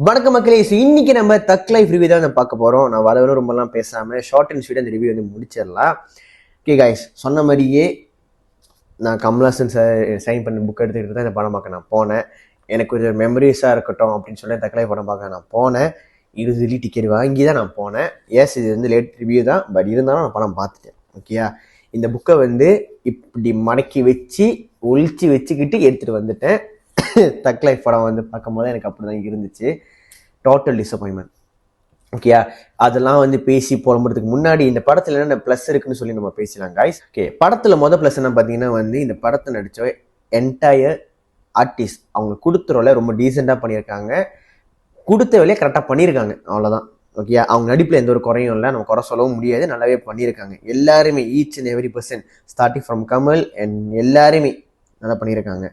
வணக்க மக்களே. இன்னைக்கு நம்ம தக் லைஃப் ரிவ்யூ தான் பார்க்க போறோம். நான் வர ரொம்பலாம் பேசாம ஷார்ட் அண்ட் ஸ்வீட் அந்த ரிவ்யூ வந்து முடிச்சிடலாம். ஓகே கைஸ், சொன்ன மாதிரியே நான் கமல்ஹாசன் சார் சைன் பண்ண புக் எடுத்துக்கிட்டு தான் இந்த படம் பார்க்க நான் போனேன். எனக்கு ஒரு மெமரிஸாக இருக்கட்டும் அப்படின்னு சொல்லி தக் லைஃப் படம் பார்க்க நான் போனேன். 20 டிக்கெட் வாங்கி தான் நான் போனேன். எஸ், இது வந்து லேட் ரிவ்யூ தான், பட் இருந்தாலும் நான் படம் பார்த்துட்டேன். ஓகேயா, இந்த புக்கை வந்து இப்படி மடக்கி வச்சு ஒழிச்சு வச்சுக்கிட்டு எடுத்துகிட்டு வந்துட்டேன். தக் லைஃப் படம் வந்து பார்க்கும்போது எனக்கு அப்படி தான் இருந்துச்சு. Total disappointment. ஓகேயா, அதெல்லாம் வந்து பேசி புலம்புறதுக்கு முன்னாடி இந்த படத்தில் என்னென்ன ப்ளஸ் இருக்குன்னு சொல்லி நம்ம பேசலாம் கைஸ். ஓகே, படத்தில் மொதல் ப்ளஸ் என்ன பார்த்தீங்கன்னா வந்து இந்த படத்தை நடித்த என்டையர் ஆர்டிஸ்ட் அவங்க கொடுத்த ரோலை ரொம்ப டீசெண்டாக பண்ணியிருக்காங்க. கொடுத்த வேலையை கரெக்டாக பண்ணியிருக்காங்க, அவ்வளோதான். ஓகே, அவங்க நடிப்பில் எந்த ஒரு குறையும் இல்லை, நம்ம குறை சொல்லவும் முடியாது. நல்லாவே பண்ணியிருக்காங்க எல்லாருமே, each and every person starting from Kamal and எல்லாருமே நல்லா பண்ணியிருக்காங்க.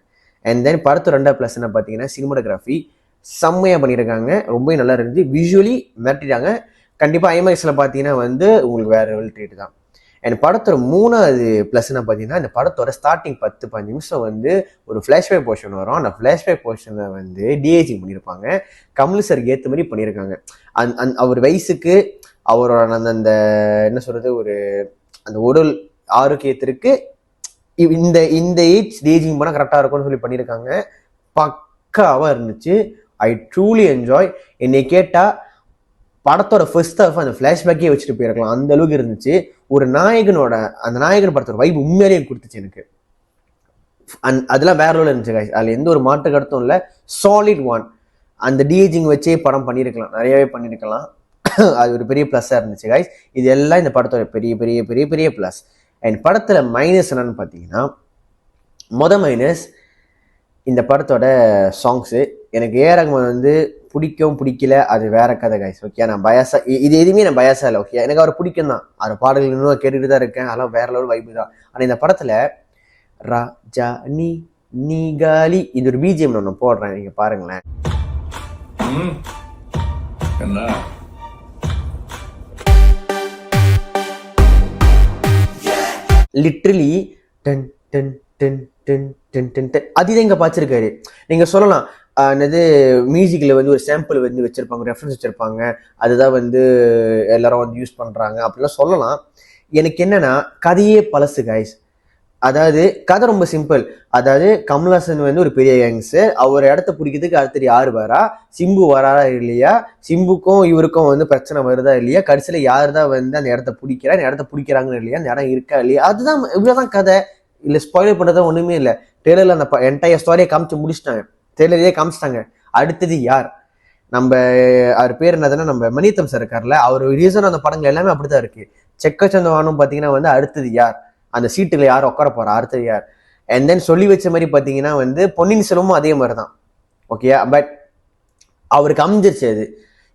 அண்ட் தென் படத்து ரெண்டாவது ப்ளஸ் என்ன பார்த்தீங்கன்னா சினிமாட்டோகிராஃபி செம்மையாக பண்ணியிருக்காங்க. ரொம்ப நல்லா இருந்துச்சு. விஷுவலி மிரட்டிட்டாங்க. கண்டிப்பாக ஐமேக்ஸில் பார்த்தீங்கன்னா வந்து உங்களுக்கு வேறு லெவல் ட்ரீட் தான். அண்ட் படத்தோட மூணாவது ப்ளஸ் என்ன பார்த்தீங்கன்னா இந்த படத்தோட ஸ்டார்டிங் 10-15 நிமிஷம் வந்து ஒரு ஃப்ளாஷ்பேக் போர்ஷன் வரும். அந்த ஃப்ளாஷ்பேக் போர்ஷனை வந்து டிஏஜிங் பண்ணியிருப்பாங்க. கமல் சருக்கு ஏற்ற மாதிரி பண்ணியிருக்காங்க. அவர் வயசுக்கு அவரோட அந்த என்ன சொல்கிறது, ஒரு அந்த உடல் ஆரோக்கியத்திற்கு இந்த இந்த ஏஜ் டேஜிங் பண்ணால் கரெக்டாக இருக்கும்னு சொல்லி பண்ணியிருக்காங்க. பக்காவாக இருந்துச்சு. ஐ ட்ரூலி என்ஜாய். என்னை கேட்டால் படத்தோட ஃபர்ஸ்ட் ஹாஃப் அந்த ஃப்ளாஷ்பேக்கே வச்சுட்டு போயிருக்கலாம், அந்த அளவுக்கு இருந்துச்சு. ஒரு நாயகனோட அந்த நாயகன் படத்தோட வைப் உண்மையிலேயே கொடுத்துச்சு எனக்கு. அதெல்லாம் வேற லெவலில் இருந்துச்சு கைஸ். அதில் எந்த ஒரு மாற்று கருத்தும் இல்லை. Solid one. அந்த டிஏஜிங் வச்சே படம் பண்ணியிருக்கலாம், நிறையவே பண்ணியிருக்கலாம். அது ஒரு பெரிய ப்ளஸ்ஸாக இருந்துச்சு கைஸ். இது எல்லாம் இந்த படத்தோட பெரிய பெரிய பெரிய பெரிய ப்ளஸ். அண்ட் படத்தில் மைனஸ் என்னன்னு பார்த்தீங்கன்னா மைனஸ் இந்த படத்தோட சாங்ஸு. எனக்கு ஏஆர் ரஹ்மான் வந்து பிடிக்கவும் பிடிக்கல, அது வேற கதை கைஸ். ஓகே, நான் பயாசா இது எதுவுமே நான் பயாசா இல்லை. ஓகே, எனக்கு அவர் பிடிக்கும் தான், அவர் பாடல்கள் இன்னும் கேட்டுட்டு தான் இருக்கேன். அதெல்லாம் வேற லெவல் வைப்பு தான். ஆனால் இந்த படத்தில் ராஜா நீ நீ காலி இது ஒரு பிஜிஎம் நான் போடுறேன், நீங்கள் பாருங்களேன். Literally done done done done done done done அதுதான் இங்கே பாய்ச்சிருக்காரு. நீங்கள் சொல்லலாம் என்னது மியூசிக்கில் வந்து ஒரு சாம்பிள் வந்து வச்சுருப்பாங்க, ரெஃபரன்ஸ் வச்சுருப்பாங்க, அதுதான் வந்து எல்லாரும் வந்து யூஸ் பண்ணுறாங்க அப்படிலாம் சொல்லலாம். எனக்கு என்னென்னா கதையே பழசு கைஸ். அதாவது கதை ரொம்ப சிம்பிள். அதாவது கமல்ஹாசன் வந்து ஒரு பெரிய யங்ஸ்டர், அவர் இடத்த பிடிக்கிறதுக்கு அடுத்தது யார் வரா, சிம்பு வராரா இல்லையா, சிம்புக்கும் இவருக்கும் வந்து பிரச்சனை வருதா இல்லையா, கடைசியில் யார் தான் வந்து அந்த இடத்த பிடிக்கிறா, அந்த இடத்த பிடிக்கிறாங்கன்னு இல்லையா, அந்த இடம் இருக்கா இல்லையா, அதுதான் இவ்வளோதான் கதை. இல்லை ஸ்பாயிலர் பண்ணுறதா ஒன்றுமே இல்லை. டெய்லரில் அந்த என்டையர் ஸ்டோரியை காமிச்சு முடிச்சிட்டாங்க, டெய்லரையே காமிச்சிட்டாங்க. அடுத்தது யார், நம்ம அவர் பேர் என்னதுன்னா நம்ம மணிரத்னம் சார் இருக்கார்ல, அவர் ரீசன் அந்த படங்கள் எல்லாமே அப்படித்தான் இருக்கு. செக்கச்சந்தவானும் பார்த்தீங்கன்னா வந்து அடுத்தது யார், அந்த சீட்டுல யார் உட்கார போறா, அடுத்தது யார். அண்ட் தென் சொல்லி வச்ச மாதிரி பார்த்தீங்கன்னா வந்து பொன்னியின் செல்வமும் அதே மாதிரி தான். ஓகே, பட் அவருக்கு அமைஞ்சிருச்சு அது.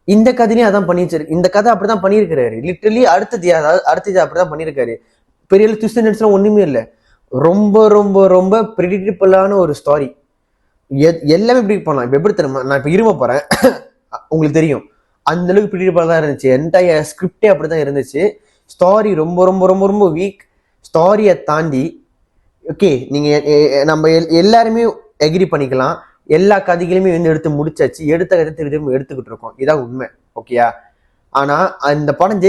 இந்த கதையிலையும் அதான் பண்ணிருச்சு. இந்த கதை அப்படிதான் பண்ணியிருக்கிறாரு. லிட்டரலி அடுத்தது அப்படிதான் பண்ணியிருக்காரு. பெரிய ட்விஸ்ட் அண்ட் ஒண்ணுமே இல்லை. ரொம்ப ரொம்ப ரொம்ப ப்ரெடிக்டபிளான ஒரு ஸ்டோரி. எல்லாமே இப்படி பண்ணலாம். இப்போ எப்படி தெரியுமா, நான் இப்போ இரும போறேன் உங்களுக்கு தெரியும், அந்த அளவுக்கு ப்ரெடிக்டபிளாக தான் இருந்துச்சு. என்டையர் ஸ்கிரிப்டே அப்படிதான் இருந்துச்சு. ஸ்டோரி ரொம்ப ரொம்ப ரொம்ப ரொம்ப வீக். ஸ்டோரியை தாண்டி ஓகே, நீங்கள் நம்ம எல்லாருமே எக்ரி பண்ணிக்கலாம், எல்லா கதைகளையுமே வந்து எடுத்து முடிச்சாச்சு, எடுத்த கதை திரும்ப எடுத்துக்கிட்டு இருக்கோம், இதான் உண்மை. ஓகேயா, ஆனால் அந்த படம்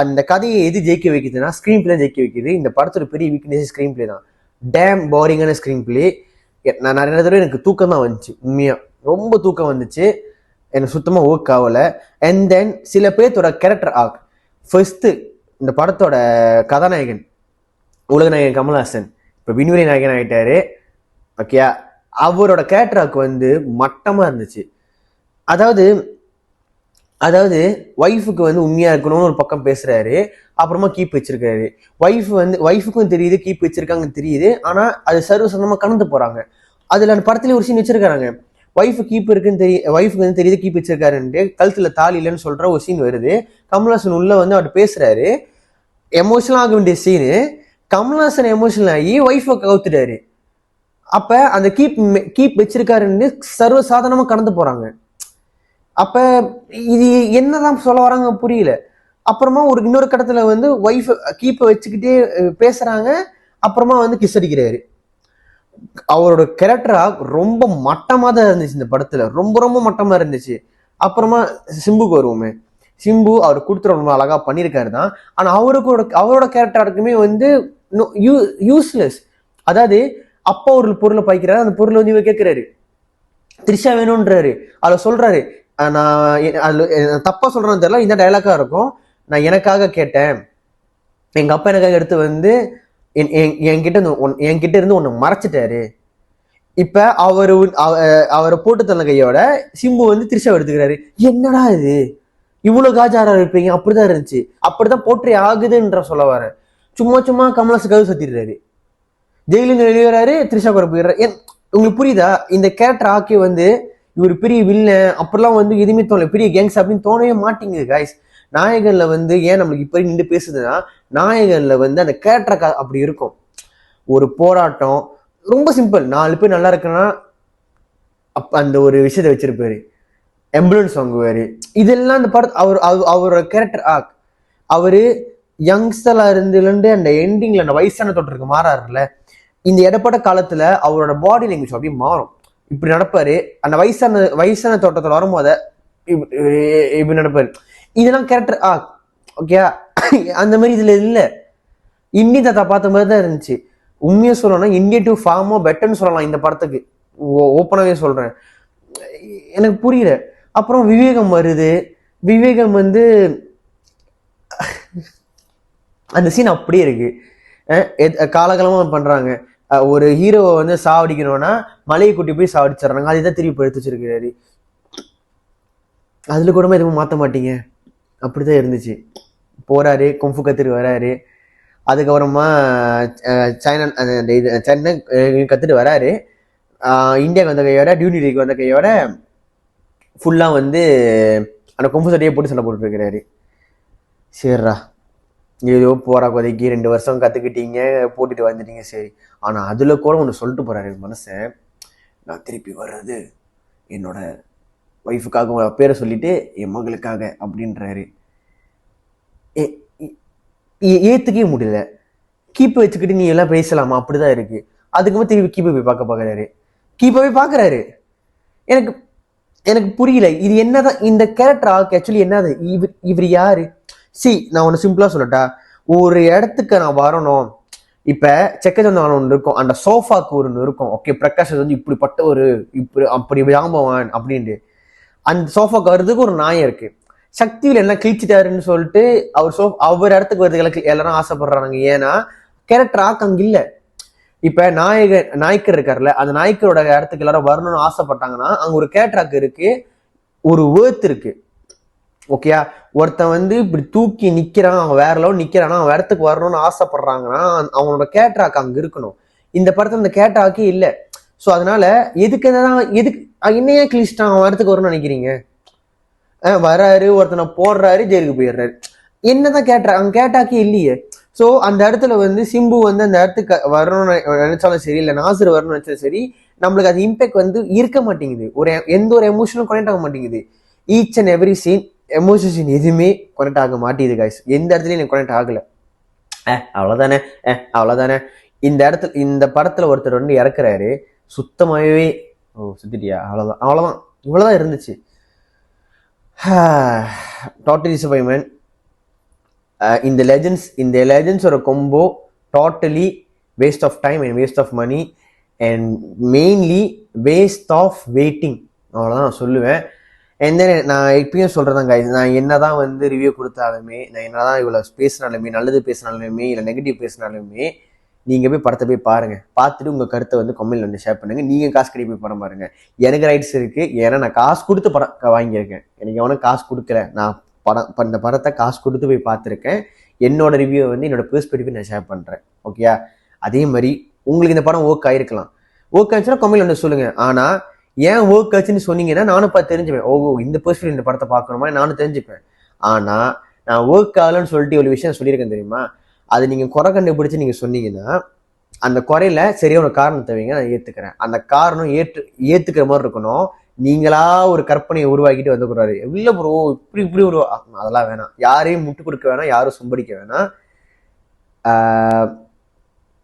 அந்த கதையை எது ஜெயிக்க வைக்குதுன்னா ஸ்க்ரீன் பிளே ஜெயிக்க வைக்குது. இந்த படத்தோட பெரிய வீக்னஸ் ஸ்க்ரீன் பிளே தான். டேம் போரிங்கான ஸ்க்ரீன் பிளே. நான் நிறைய தடவை எனக்கு தூக்கம் தான் வந்துச்சு, உண்மையாக ரொம்ப தூக்கம் வந்துச்சு, எனக்கு சுத்தமாக ஒர்க் ஆகலை. அண்ட் தென் சில பேர்த்தோட கேரக்டர் ஆர்க். ஃபர்ஸ்ட்டு இந்த படத்தோட கதாநாயகன் உலகநாயகன் கமல்ஹாசன் இப்போ விண்வெளி நாயகன் ஆகிட்டாரு. ஓகே, அவரோட கேரக்டராக்கு வந்து மட்டமாக இருந்துச்சு. அதாவது அதாவது ஒய்ஃபுக்கு வந்து உண்மையாக இருக்கணும்னு ஒரு பக்கம் பேசுகிறாரு, அப்புறமா கீப் வச்சிருக்காரு. ஒய்ஃபுக்கும் தெரியுது கீப் வச்சிருக்காங்கன்னு தெரியுது, ஆனால் அது சர்வசாதாரணமாக கடந்து போகிறாங்க. அதில் அந்த படத்துலேயே ஒரு சீன் வச்சிருக்காங்க, ஒய்ஃபு கீப் இருக்குன்னு ஒய்ஃபுக்கு வந்து தெரியுது கீப் வச்சிருக்காருன்ட்டு கழுத்தில் தாலி இல்லைன்னு சொல்கிற ஒரு சீன் வருது. கமல்ஹாசன் உள்ள வந்து அவர் பேசுகிறாரு, எமோஷனல் ஆக வேண்டிய சீனு. கமல்ஹாசன் எமோஷனல் ஆகி ஒய்ஃபை கவுத்துட்டாரு. அப்ப அந்த கீப் வச்சிருக்காருன்னு சர்வசாதாரணமா கடந்து போறாங்க. அப்ப இது என்னதான் சொல்ல வராங்க புரியல. அப்புறமா இன்னொரு கடத்துல வந்து ஒய்ஃப் கீப்பை வச்சுக்கிட்டே பேசுறாங்க, அப்புறமா வந்து கிஸ் அடிக்கிறாரு. அவரோட கேரக்டரா ரொம்ப மட்டமா தான் இருந்துச்சு இந்த படத்துல, ரொம்ப ரொம்ப மட்டமா இருந்துச்சு. அப்புறமா சிம்புக்கு வருவோமே. சிம்பு அவர் கொடுத்துற ரொம்ப அழகா பண்ணியிருக்காரு தான். ஆனா அவரோட கேரக்டருக்குமே வந்து யூஸ்லெஸ். அதாவது அப்பா ஒரு பொருளை பாய்க்கிறாரு, அந்த பொருளை வந்து இவர் கேட்கிறாரு, த்ரிஷா வேணும்ன்றாரு. அதுல சொல்றாரு, நான் தப்பா சொல்றேன்னு தெரியல, இந்த டைலாக்கா இருக்கும், நான் எனக்காக கேட்டேன், எங்க அப்பா எனக்காக எடுத்து வந்து என்கிட்ட இருந்து ஒன்னு மறைச்சிட்டாரு. இப்ப அவரை போட்டு தந்த கையோட சிம்பு வந்து த்ரிஷா எடுத்துக்கிறாரு. என்னடா இது, இவ்வளவு காஜாரா இருப்பீங்க? அப்படிதான் இருந்துச்சு, அப்படிதான் போற்றி ஆகுதுன்ற சொல்ல வர. சும்மா சும்மா கமலாசு கவு சத்திடுறாரு, ஜெயிலுங்க வெளியேறாரு, த்ரிஷா கூட போயிடுறாரு. உங்களுக்கு புரியுதா? இந்த கேரக்டர் ஆக்கி வந்து இவர் பெரிய வில்லன் அப்படிலாம் வந்து எதுவுமே தோணல, பெரிய கேங்ஸ் அப்படின்னு தோணவே மாட்டேங்குது கைஸ். நாயகன்ல வந்து ஏன் நம்மளுக்கு இப்ப நின்று பேசுதுன்னா, நாயகன்ல வந்து அந்த கேரக்டர் அப்படி இருக்கும். ஒரு போராட்டம் ரொம்ப சிம்பிள், 4 பேர் நல்லா இருக்குன்னா அந்த ஒரு விஷயத்த வச்சிருப்பாரு, எம்புலன்ஸ் வாங்குவாரு. இதெல்லாம் அந்த படத்தை அவரோட கேரக்டர் ஆக். அவரு யங்ஸ்டர்ல இருந்து அந்த எண்டிங்ல அந்த வயசான தோற்றத்துக்கு மாறாருல, இந்த இடப்பட்ட காலத்துல அவரோட பாடி லாங்குவேஜ் அப்படியே மாறும். இப்படி நடப்பாரு, அந்த வயசான தோட்டத்துல வரும்போத இப்படி நடப்பாரு. இதெல்லாம் கேரக்டர் ஓகே. அந்த மாதிரி இதுல இல்ல. இந்தி தாத்தா பார்த்த மாதிரி தான் இருந்துச்சு. உண்மையா சொல்லணும்னா இந்தியா டூ ஃபார்மோ பெட்டர்னு சொல்லலாம் இந்த படத்துக்கு, ஓப்பனாவே சொல்றேன். எனக்கு புரியல. அப்புறம் விவேகம் வருது. விவேகம் வந்து அந்த சீன் அப்படியே இருக்கு, காலகாலமா பண்றாங்க. ஒரு ஹீரோவை வந்து சாவடிக்கணும்னா மலையை கூட்டி போய் சாவடிச்சிடறாங்க, அதுதான் திருப்பி எடுத்து வச்சிருக்கிறாரு. அதுல கூட எதுவும் மாத்த மாட்டீங்க, அப்படிதான் இருந்துச்சு. போறாரு, கும்ஃபு கத்துட்டு வராரு, அதுக்கப்புறமா சென்னை கத்துட்டு வராரு. இந்தியாவுக்கு வந்த கையோட, டியூனிக்கு வந்த கையோட ஃபுல்லா வந்து அந்த கும்ஃபு சட்டையை போட்டு சண்டை போட்டு இருக்கிறாரு. சரிடா, ஏதோ போறா கொதைக்கு 2 வருஷம் கத்துக்கிட்டீங்க, போட்டுட்டு வந்துட்டீங்க, சரி. ஆனா அதுல கூட ஒண்ணு சொல்லிட்டு போறாரு மனுஷன், நான் திருப்பி வர்றது என்னோட ஒய்ஃபுக்காக, பேரை சொல்லிட்டு என் மகளுக்காக அப்படின்றாரு. ஏத்துக்கவே முடியல. கீப்பை வச்சுக்கிட்டு நீ எல்லாம் பேசலாமா? அப்படிதான் இருக்கு. அதுக்கப்புறம் திருப்பி கீப்பை போய் பாக்குறாரு, கீப்பை போய் பாக்குறாரு. எனக்கு புரியல, இது என்னதான் இந்த கேரக்டர் ஆக்சுவலி என்னது? இவர் யாரு? நான் ஒண்ணு சிம்பிளா சொல்லட்டா, ஒரு இடத்துக்கு நான் வரணும், இப்ப செக்கச்சந்தம் ஒன்று இருக்கும், அந்த சோஃபாக்கு ஒன்று இருக்கும், ஓகே, பிரகாஷ் வந்து இப்படிப்பட்ட ஒரு இப்படி அப்படி ஜாம்பவான் அப்படின்ட்டு, அந்த சோஃபாக்கு வர்றதுக்கு ஒரு நாயம் இருக்கு. சக்தியில் எல்லாம் கிழிச்சிட்டாருன்னு சொல்லிட்டு அவர் இடத்துக்கு வர்றதுக்கு எல்லாரும் ஆசைப்படுறாங்க. ஏன்னா கேரக்டர் ஆக் அங்க இல்ல. இப்ப நாயக்கர் இருக்காருல்ல, அந்த நாயக்கரோட இடத்துக்கு எல்லாரும் வரணும்னு ஆசைப்பட்டாங்கன்னா அங்க ஒரு கேரக்டர் இருக்கு, ஒரு வேர்த் இருக்கு. ஓகேயா? ஒருத்தன் வந்து இப்படி தூக்கி நிக்கிறான், அவன் வேற லெவல் நிக்கிறான்னா அவன் இடத்துக்கு வரணும்னு ஆசைப்படுறாங்கன்னா அவனோட கேரக்டர் அங்க இருக்கணும். இந்த படத்துல இந்த கேரக்டர் இல்லை. ஸோ அதனால எதுக்கு என்னையே கிழிச்சிட்டான், அவன் இடத்துக்கு வரணும்னு நினைக்கிறீங்க? வராரு, ஒருத்தனை போடுறாரு, ஜெயிலுக்கு போயிடுறாரு, என்னதான் கேட்டார் அங்க கேட்டாக்கே இல்லையே. ஸோ அந்த இடத்துல வந்து சிம்பு வந்து அந்த இடத்துக்கு வரணும்னு நினைச்சாலும் சரி, இல்லை நாசர் வரணும்னு நினைச்சாலும் சரி, நம்மளுக்கு அது இம்பேக்ட் வந்து இருக்க மாட்டேங்குது. எந்த ஒரு எமோஷனும் கனெக்ட் ஆக மாட்டேங்குது. Each and every scene emotion எதுவுமே கனெக்ட் ஆக மாட்டேங்குது கைஸ். எந்த இடத்துலயும் எனக்கு கனெக்ட் ஆகல. அவ்வளவுதானே, அவ்வளவுதானே. இந்த படத்துல ஒருத்தர் வந்து இறக்குறாரு, சுத்தமாகவே சுத்திட்டியா, அவ்வளவுதான் இவ்வளவுதான் இருந்துச்சு. Totally disappointment. இந்த லெஜெண்ட்ஸோட combo totally waste of time and waste of money and mainly waste of waiting. அவ்வளோதான் நான் சொல்லுவேன். அண்ட் தென் நான் இப்பயும் சொல்றேன் கைஸ், நான் என்னதான் வந்து ரிவ்யூ கொடுத்தாலுமே, நான் என்னதான் இவ்வளவு பேசினாலுமே, நல்லது பேசினாலுமே இல்லை நெகட்டிவ் பேசினாலுமே, நீங்க போய் படத்தை போய் பாருங்க. பார்த்துட்டு உங்க கருத்தை வந்து கமெண்ட்ல வந்து ஷேர் பண்ணுங்க. நீங்க காசு கட்டி போய் படம் பாருங்க. எனக்கு ரைட்ஸ் இருக்கு, ஏன்னா நான் காசு கொடுத்து படம் வாங்கியிருக்கேன். எனக்கு எவனும் காசு கொடுக்கல, நான் இந்த படத்தை காசு கொடுத்து போய் பார்த்துருக்கேன். என்னோட ரிவ்யூ வந்து என்னோட பெர்ஸ்பெக்டிவ் நான் ஷேர் பண்றேன். ஓகேயா? அதே மாதிரி உங்களுக்கு இந்த படம் ஒர்க் ஆயிருக்கலாம். ஒர்க் ஆச்சுன்னா கமெண்ட்ல வந்து சொல்லுங்க. ஆனா ஏன் ஒர்க் ஆச்சுன்னு சொன்னீங்கன்னா நானும் பார்த்து தெரிஞ்சுப்பேன். இந்த பெர்ஸ்பெக்டிவ் இந்த படத்தை பார்க்கணுமா நானும் தெரிஞ்சுப்பேன். ஆனா நான் ஒர்க் ஆகலன்னு சொல்லிட்டு ஒரு விஷயம் சொல்லியிருக்கேன் தெரியுமா, அது நீங்க குறை கண்டுபிடிச்சு நீங்க சொன்னீங்கன்னா அந்த குறையில சரியான காரணத்தை வைங்க, நான் ஏத்துக்கிறேன். அந்த காரணம் ஏத்துக்கிற மாதிரி இருக்கணும். நீங்களா ஒரு கற்பனையை உருவாக்கிட்டு வந்துக்கூடாது. இல்ல ப்ரோ இப்படி அதெல்லாம் வேணாம். யாரையும் முட்டு கொடுக்க வேணாம், யாரும் சும்படிக்க வேணாம்.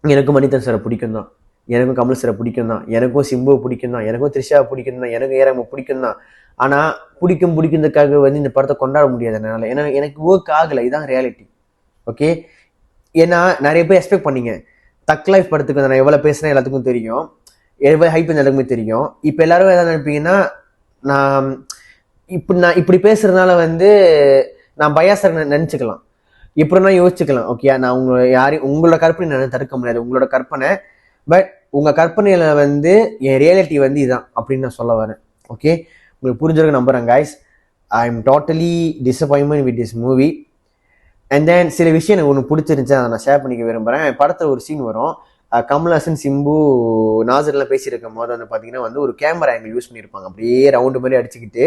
எனக்கு மணித்தன் சாரை பிடிக்கும் தான். எனக்கும் கமல் சாரை பிடிக்கும் தான், எனக்கும் சிம்புவை பிடிக்கும் தான், எனக்கும் த்ரிஷாவை பிடிக்கும் தான், எனக்கும் ஏராம பிடிக்கும் தான். ஆனால் பிடிக்கிறதுக்காக வந்து இந்த படத்தை கொண்டாட முடியாது என்னால். ஏன்னா எனக்கு ஒர்க் ஆகலை, இதுதான் ரியாலிட்டி. ஓகே, ஏன்னா நிறைய பேர் எக்ஸ்பெக்ட் பண்ணீங்க தக் லைஃப் படத்துக்கு நான் எவ்வளோ பேசுகிறேன் எல்லாத்துக்கும் தெரியும், எவ்வளோ ஹைப் எல்லாருக்குமே தெரியும். இப்போ எல்லாரும் எதாவது நினைப்பீங்கன்னா நான் இப்படி பேசுறதுனால வந்து நான் பயாசர் நினச்சிக்கலாம், இப்படின்னா யோசிச்சுக்கலாம். ஓகே, நான் உங்களோட கற்பனை நான் தடுக்க முடியாது, உங்களோட கற்பனை. பட் உங்கள் கற்பனையில் வந்து என் ரியாலிட்டி வந்து இதுதான் அப்படின்னு நான் சொல்ல வரேன். ஓகே, உங்களுக்கு புரிஞ்சிருக்க நம்புறேன் guys. I am totally disappointment with this movie. And then சில விஷயம் எனக்கு ஒன்று பிடிச்சிருந்துச்சு, அதை நான் ஷேர் பண்ணிக்க விரும்புகிறேன். படத்தில் ஒரு சீன் வரும், கமல்ஹாசன் சிம்பு நாசர்லாம் பேசியிருக்கும் போது வந்து பார்த்தீங்கன்னா வந்து ஒரு கேமரா ஆங்கிள் யூஸ் பண்ணியிருப்பாங்க, அப்படியே ரவுண்டு மாதிரி அடிச்சுக்கிட்டு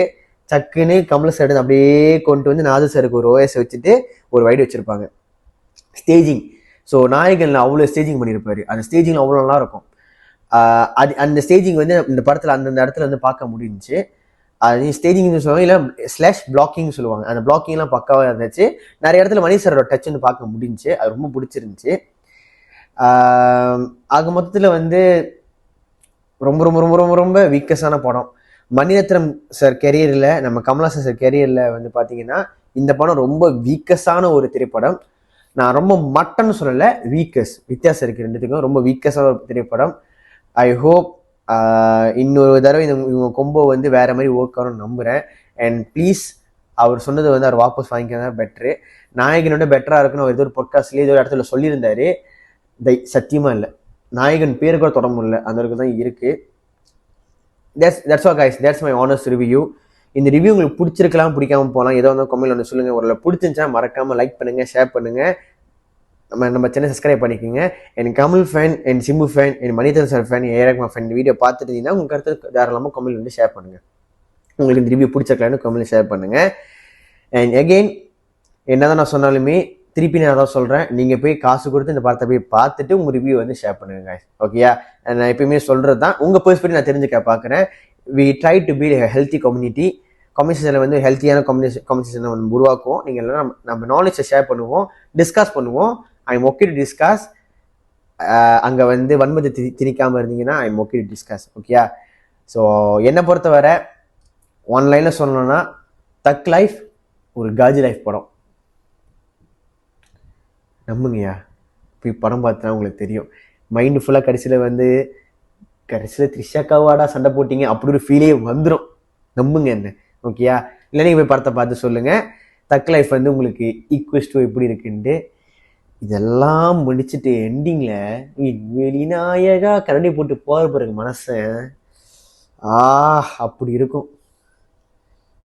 சக்குன்னு கமல் சார் அப்படியே கொண்டு வந்து நாசர் சாருக்கு ஒரு ஓஎஸ் வச்சுட்டு ஒரு வைடு வச்சுருப்பாங்க. ஸ்டேஜிங், ஸோ நாயகன் அவ்வளோ ஸ்டேஜிங் பண்ணியிருப்பாரு, அந்த ஸ்டேஜிங் அவ்வளோ நல்லா இருக்கும். அந்த ஸ்டேஜிங் வந்து இந்த படத்தில் அந்தந்த இடத்துல வந்து பார்க்க முடிஞ்சிச்சு. அது ஸ்டேஜிங் சொல்லுவாங்க, இல்லை ஸ்லாஷ் பிளாக்கிங் சொல்லுவாங்க. அந்த பிளாக்கிங்லாம் பக்காவாக இருந்துச்சு. நிறைய இடத்துல மணி சாரோட டச் வந்து பார்க்க முடிஞ்சிச்சு, அது ரொம்ப பிடிச்சிருந்துச்சு. ஆக மொத்தத்தில் வந்து ரொம்ப ரொம்ப ரொம்ப ரொம்ப ரொம்ப வீக்கஸான படம். மணிரத்னம் சார் கெரியரில், நம்ம கமல்ஹாசன் சார் கெரியரில் வந்து பார்த்தீங்கன்னா இந்த படம் ரொம்ப வீக்கஸான ஒரு திரைப்படம். நான் ரொம்ப மட்டன்னு சொல்லலை, வீக்கஸ், வித்தியாசம் இருக்குது ரெண்டுத்துக்கும். ரொம்ப வீக்கஸான ஒரு திரைப்படம். ஐ ஹோப் இன்னொரு தடவை இவங்க கொம்போ வந்து வேற மாதிரி ஒர்க் ஆகும்னு நம்புகிறேன். அண்ட் ப்ளீஸ் அவர் சொன்னது வந்து அவர் வாபஸ் வாங்கிக்கிறதா பெட்ரு. நாயகனோட பெட்டராக இருக்குன்னு அவர் ஏதோ ஒரு பாட்காஸ்ட்லேயே ஏதோ ஒரு இடத்துல சொல்லியிருந்தாரு. சத்தியமாக இல்லை, நாயகன் பேரு கூட தொட முடியல, அந்த அளவுக்கு தான் இருக்குது. that's all guys, that's my honest review. இந்த ரிவ்யூ உங்களுக்கு பிடிச்சிருக்கலாம், பிடிக்காம போகலாம், ஏதோ வந்து கமெண்ட் ஒன்று சொல்லுங்கள். ஒரு பிடிச்சிருந்துச்சா மறக்காமல் லைக் பண்ணுங்கள், ஷேர் பண்ணுங்கள், நம்ம சேனல் சப்ஸ்கிரைப் பண்ணிக்கோங்க. என் கமல் ஃபேன், என் சிம்பு ஃபேன், என் மணிரத்னம் சார் ஃபேன், ஏரக்மா ஃபேன் இந்த வீடியோ பார்த்துட்டு இருந்தீங்கன்னா உங்கள் கருத்து தாராளமாக கமெண்ட் வந்து ஷேர் பண்ணுங்கள். உங்களுக்கு இந்த ரிவ்யூ பிடிச்சிருக்கலான்னு கமெண்ட் ஷேர் பண்ணுங்கள். அண்ட் அகெயின் என்ன தான் நான் சொன்னாலுமே திருப்பி நான் தான் சொல்கிறேன், நீங்கள் போய் காசு கொடுத்து இந்த படத்தை போய் பார்த்துட்டு உங்கள் ரிவ்யூ வந்து ஷேர் பண்ணுங்க guys. ஓகேயா, நான் எப்பயுமே சொல்கிறது தான், உங்கள் பெர்ஸ்பெக்டிவ் நான் தெரிஞ்சுக்க பார்க்குறேன். We try to be healthy community. கம்யூனிகேஷனில் வந்து ஹெல்த்தியான கம்யூனிகேஷனை வந்து உருவாக்குவோம். நீங்கள் எல்லாம் நம்ம நாலேஜை ஷேர் பண்ணுவோம், டிஸ்கஸ் பண்ணுவோம். I am okay to discuss. அங்கே வந்து வன்மத்தை திணிக்காமல் இருந்தீங்கன்னா I am okay to discuss. ஓகேயா, ஸோ என்னை பொறுத்தவரை ஒன்லைனில் சொல்லணும்னா தக் லைஃப் ஒரு காஜி லைஃப் படம். நம்புங்கய்யா, போய் படம் பார்த்தா உங்களுக்கு தெரியும். மைண்டு ஃபுல்லாக கடைசியில் த்ரிஷாக்காவாடா சண்டை போட்டிங்க அப்படி ஒரு ஃபீலே வந்துடும். நம்புங்க என்ன, ஓகேயா? இல்லை நீங்கள் போய் படத்தை பார்த்து சொல்லுங்கள் தக் லைஃப் வந்து உங்களுக்கு ஈக்குவல்ஸ் டு எப்படி இருக்குன்ட்டு. இதெல்லாம் முடிச்சுட்டு எண்டிங்கில் வெளிநாயகா கரண்டி போட்டு போகிற பிறகு மனசன் அப்படி இருக்கும்.